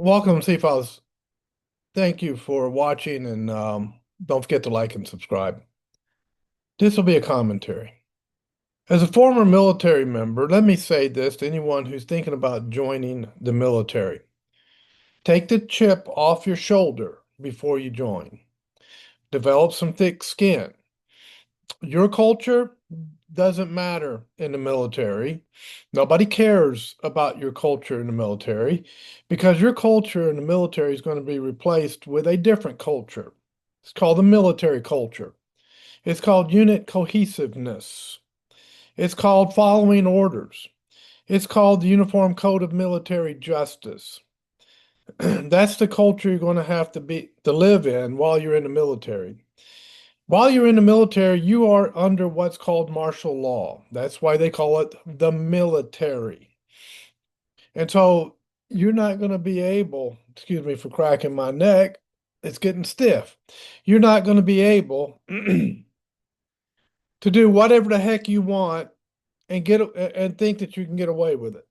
Welcome, C-Files. Thank you for watching, and don't forget to like and subscribe. This will be a commentary. As a former military member, let me say this to anyone who's thinking about joining the military. Take the chip off your shoulder before you join. Develop some thick skin. Your culture doesn't matter in the military. Nobody cares about your culture in the military because your culture in the military is going to be replaced with a different culture. It's called the military culture. It's called unit cohesiveness. It's called following orders. It's called the Uniform Code of Military Justice. That's the culture you're going to have to live in while you're in the military. While you're in the military, you are under what's called martial law. That's why they call it the military. And so you're not going to be able, excuse me for cracking my neck, it's getting stiff. You're not going to be able to do whatever the heck you want and think that you can get away with it.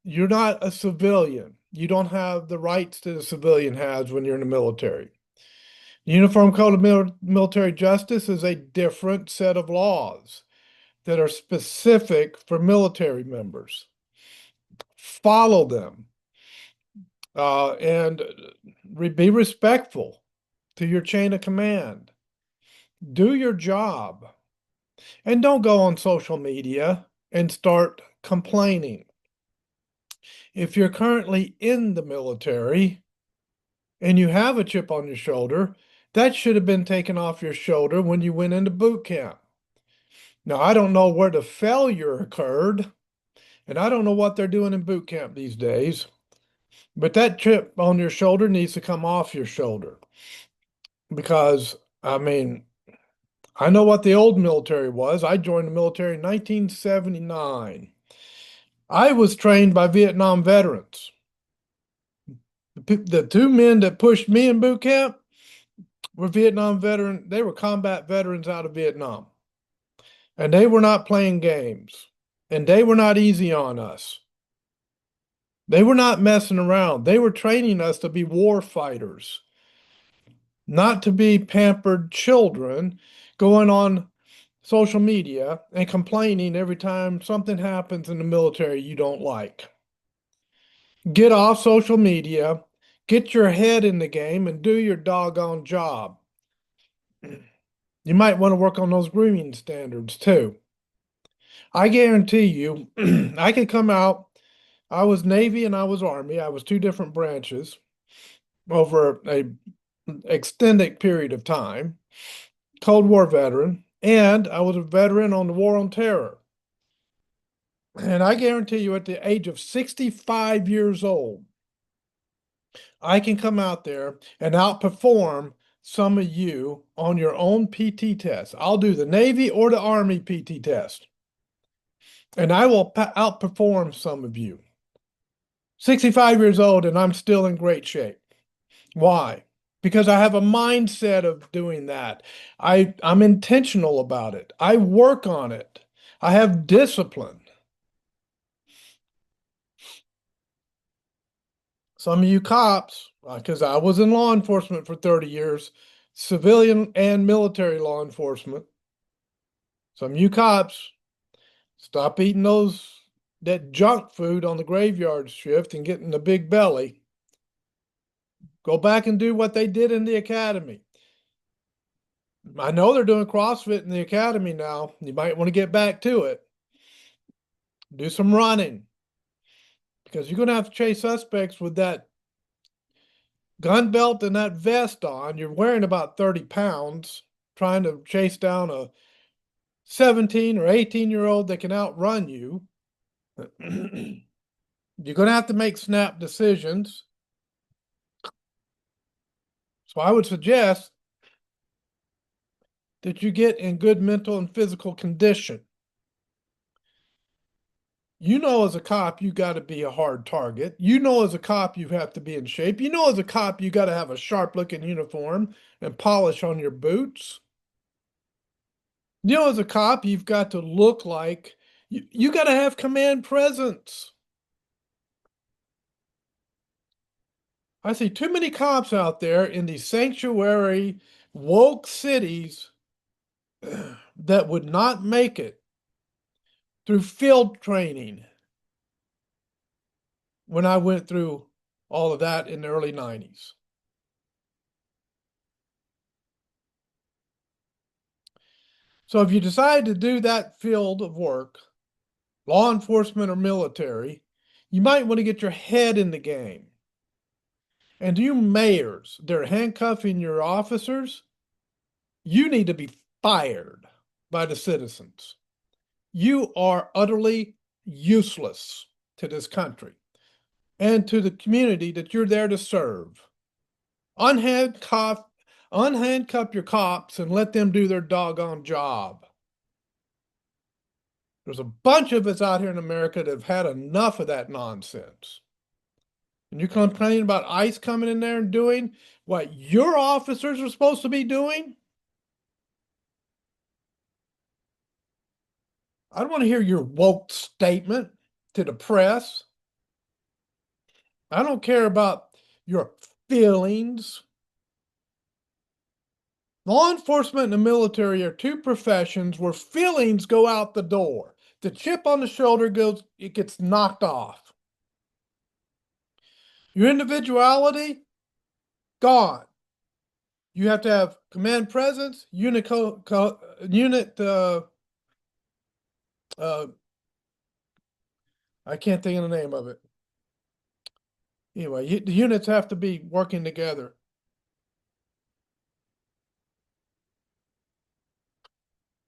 You're not a civilian. You don't have the rights that a civilian has when you're in the military. The Uniform Code of Military Justice is a different set of laws that are specific for military members. Follow them and be respectful to your chain of command. Do your job and don't go on social media and start complaining. If you're currently in the military and you have a chip on your shoulder, that should have been taken off your shoulder when you went into boot camp. Now, I don't know where the failure occurred, and I don't know what they're doing in boot camp these days, but that chip on your shoulder needs to come off your shoulder because, I mean, I know what the old military was. I joined the military in 1979. I was trained by Vietnam veterans. The two men that pushed me in boot camp were they were combat veterans out of Vietnam. And they were not playing games. And they were not easy on us. They were not messing around. They were training us to be war fighters, not to be pampered children going on social media and complaining every time something happens in the military you don't like. Get off social media, get your head in the game, and do your doggone job. You might want to work on those grooming standards too. I guarantee you, I could come out. I was Navy and I was Army. I was two different branches over a extended period of time. Cold War veteran, and I was a veteran on the War on Terror. And I guarantee you, at the age of 65 years old, I can come out there and outperform some of you on your own PT test. I'll do the Navy or the Army PT test, and I will outperform some of you. 65 years old, and I'm still in great shape. Why? Because I have a mindset of doing that. I'm intentional about it. I work on it. I have discipline. Some of you cops, because I was in law enforcement for 30 years, civilian and military law enforcement. Some of you cops, stop eating that junk food on the graveyard shift and getting the big belly. Go back and do what they did in the academy. I know they're doing CrossFit in the academy now. You might want to get back to it. Do some running because you're going to have to chase suspects with that gun belt and that vest on. You're wearing about 30 pounds trying to chase down a 17 or 18-year-old that can outrun you. You're going to have to make snap decisions. So I would suggest that you get in good mental and physical condition. You know, as a cop, you got to be a hard target. You know, as a cop, you have to be in shape. You know, as a cop, you got to have a sharp looking uniform and polish on your boots. You know, as a cop, you've got to look like you got to have command presence. I see too many cops out there in these sanctuary woke cities that would not make it through field training when I went through all of that in the early 90s. So if you decide to do that field of work, law enforcement or military, you might want to get your head in the game. And you mayors, they're handcuffing your officers, you need to be fired by the citizens. You are utterly useless to this country and to the community that you're there to serve. Unhandcuff, unhandcuff your cops and let them do their doggone job. There's a bunch of us out here in America that have had enough of that nonsense. And you're complaining about ICE coming in there and doing what your officers are supposed to be doing? I don't want to hear your woke statement to the press. I don't care about your feelings. Law enforcement and the military are two professions where feelings go out the door. The chip on the shoulder goes, it gets knocked off. Your individuality, gone. You have to have command presence, unit. Uh, I can't think of the name of it. Anyway, the units have to be working together.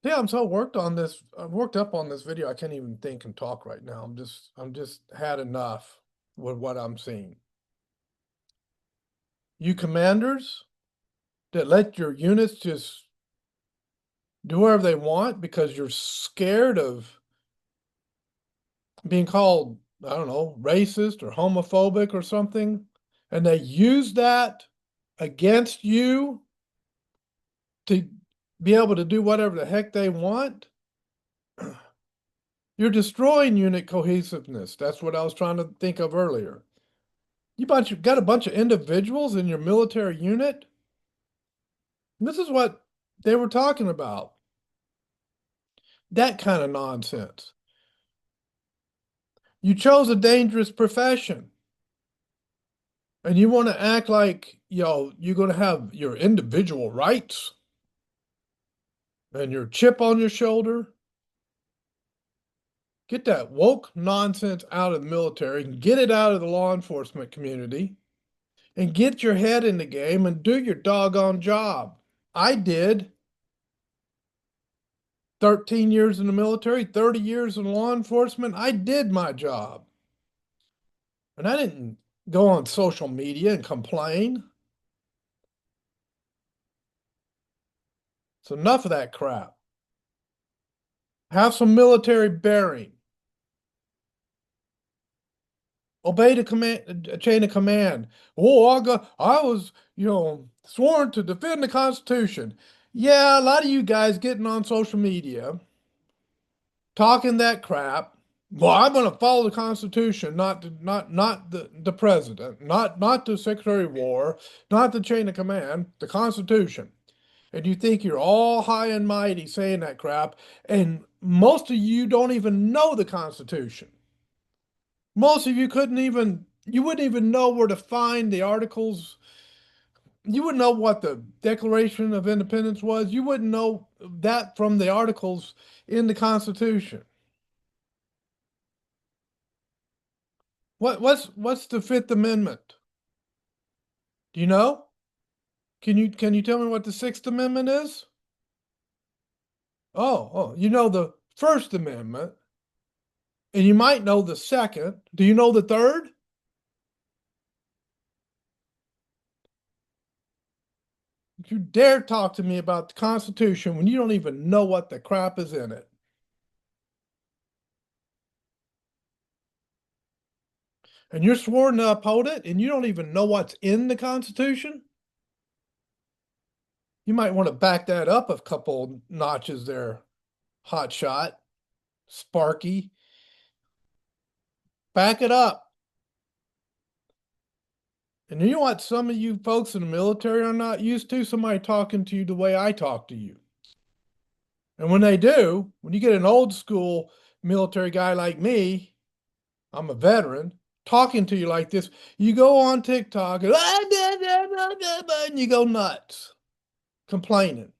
Yeah, I'm so worked on this. I'm worked up on this video. I can't even think and talk right now. I'm just had enough with what I'm seeing. You commanders that let your units just do whatever they want because you're scared of being called, I don't know, racist or homophobic or something, and they use that against you to be able to do whatever the heck they want. You're destroying unit cohesiveness. That's what I was trying to think of earlier. You got a bunch of individuals in your military unit. And this is what they were talking about. That kind of nonsense. You chose a dangerous profession. And you want to act like, you're going to have your individual rights and your chip on your shoulder. Get that woke nonsense out of the military, get it out of the law enforcement community, and get your head in the game and do your doggone job. I did 13 years in the military, 30 years in law enforcement. I did my job. And I didn't go on social media and complain. So enough of that crap. Have some military bearing. Obey the command, chain of command. Oh, I was, sworn to defend the Constitution. Yeah, a lot of you guys getting on social media, talking that crap. Well, I'm going to follow the Constitution, not the president, not the Secretary of War, not the chain of command, the Constitution. And you think you're all high and mighty saying that crap, and most of you don't even know the Constitution. Most of you you wouldn't even know where to find the articles. You wouldn't know what the Declaration of Independence was. You wouldn't know that from the articles in the Constitution. What's the Fifth Amendment? Do you know? Can you tell me what the Sixth Amendment is? Oh, you know the First Amendment, and you might know the second. Do you know the third? If you dare talk to me about the Constitution when you don't even know what the crap is in it. And you're sworn to uphold it, and you don't even know what's in the Constitution? You might want to back that up a couple notches there, hot shot, Sparky. Back it up. And you know what some of you folks in the military are not used to? Somebody talking to you the way I talk to you. And when they do, when you get an old school military guy like me, I'm a veteran, talking to you like this, you go on TikTok and, and you go nuts, complaining.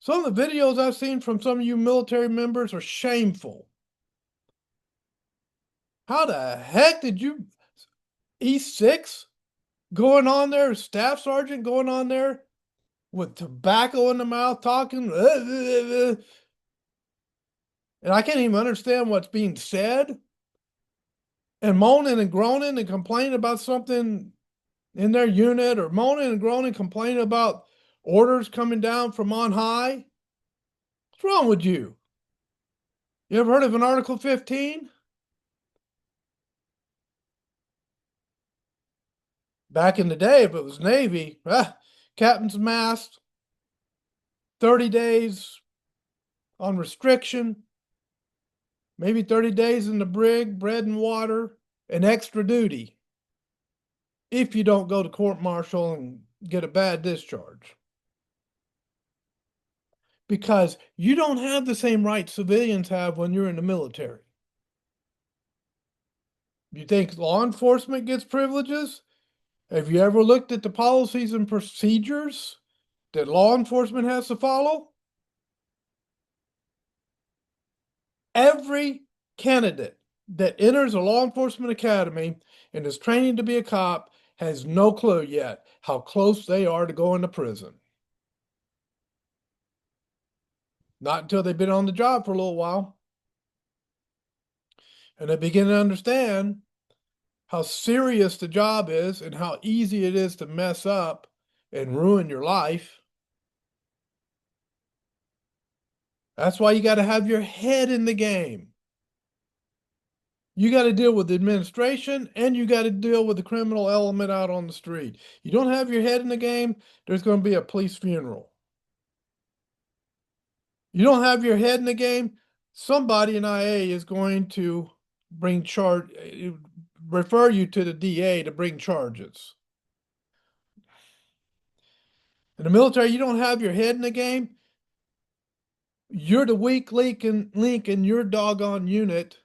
Some of the videos I've seen from some of you military members are shameful. How the heck did you, E6 going on there, staff sergeant going on there with tobacco in the mouth talking, and I can't even understand what's being said, and moaning and groaning and complaining about something in their unit, or moaning and groaning, complaining about orders coming down from on high. What's wrong with you? You ever heard of an Article 15? Back in the day, if it was Navy, captain's mast, 30 days on restriction, maybe 30 days in the brig, bread and water, and extra duty if you don't go to court martial and get a bad discharge. Because you don't have the same rights civilians have when you're in the military. You think law enforcement gets privileges? Have you ever looked at the policies and procedures that law enforcement has to follow? Every candidate that enters a law enforcement academy and is training to be a cop has no clue yet how close they are to going to prison. Not until they've been on the job for a little while. And they begin to understand how serious the job is and how easy it is to mess up and ruin your life. That's why you got to have your head in the game. You got to deal with the administration and you got to deal with the criminal element out on the street. You don't have your head in the game, there's going to be a police funeral. You don't have your head in the game, somebody in IA is going to refer you to the DA to bring charges. In the military, you don't have your head in the game, you're the weak link in your doggone unit,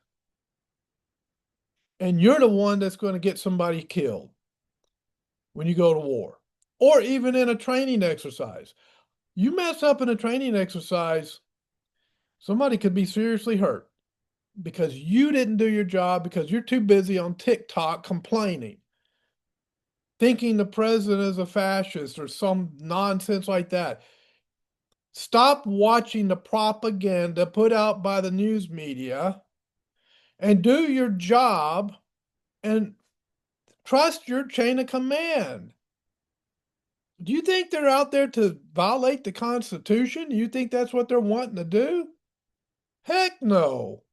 and you're the one that's going to get somebody killed when you go to war, or even in a training exercise. You mess up in a training exercise, somebody could be seriously hurt because you didn't do your job because you're too busy on TikTok complaining, thinking the president is a fascist or some nonsense like that. Stop watching the propaganda put out by the news media and do your job and trust your chain of command. Do you think they're out there to violate the Constitution? Do you think that's what they're wanting to do? Heck no.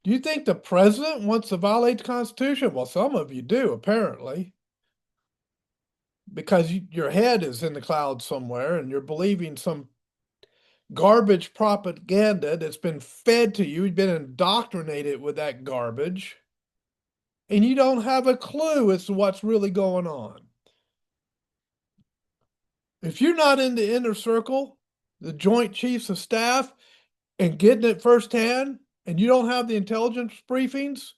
Do you think the president wants to violate the Constitution? Well, some of you do, apparently, because your head is in the clouds somewhere and you're believing some garbage propaganda that's been fed to you. You've been indoctrinated with that garbage, and you don't have a clue as to what's really going on. If you're not in the inner circle, the Joint Chiefs of Staff, and getting it firsthand, and you don't have the intelligence briefings,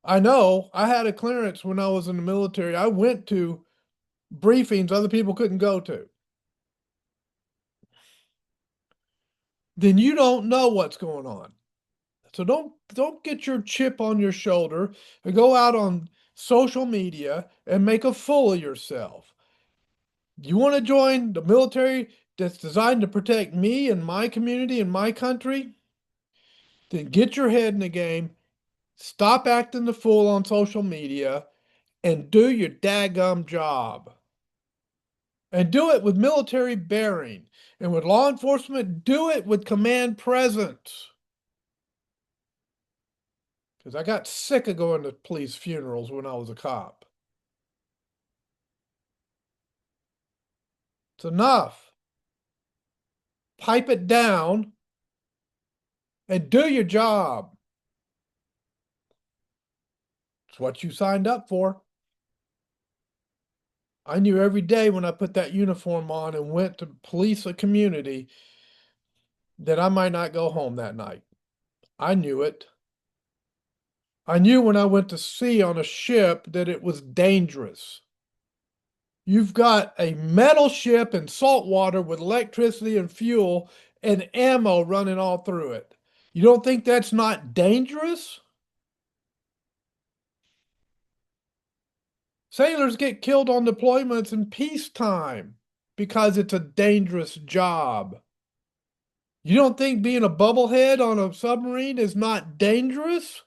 I know I had a clearance when I was in the military. I went to briefings other people couldn't go to. Then you don't know what's going on. So don't get your chip on your shoulder and go out on social media and make a fool of yourself. You want to join the military that's designed to protect me and my community and my country? Then get your head in the game, stop acting the fool on social media, and do your daggum job. And do it with military bearing. And with law enforcement, do it with command presence. Because I got sick of going to police funerals when I was a cop. It's enough. Pipe it down and do your job. It's what you signed up for. I knew every day when I put that uniform on and went to police a community that I might not go home that night. I knew it. I knew when I went to sea on a ship that it was dangerous. You've got a metal ship in salt water with electricity and fuel and ammo running all through it. You don't think that's not dangerous? Sailors get killed on deployments in peacetime because it's a dangerous job. You don't think being a bubblehead on a submarine is not dangerous?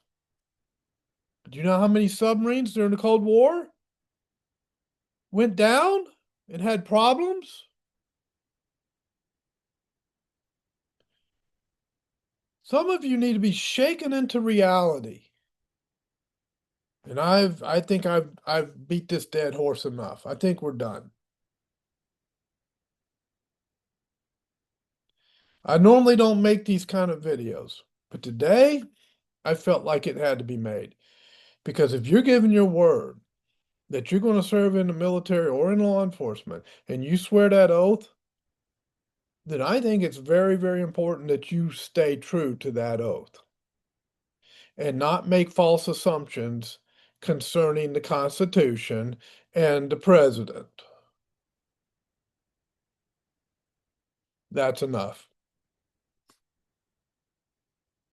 Do you know how many submarines during the Cold War went down and had problems? Some of you need to be shaken into reality. And I think I've beat this dead horse enough. I think we're done. I normally don't make these kind of videos, but today I felt like it had to be made. Because if you're giving your word that you're going to serve in the military or in law enforcement and you swear that oath, then I think it's very, very important that you stay true to that oath and not make false assumptions concerning the Constitution and the president. That's enough.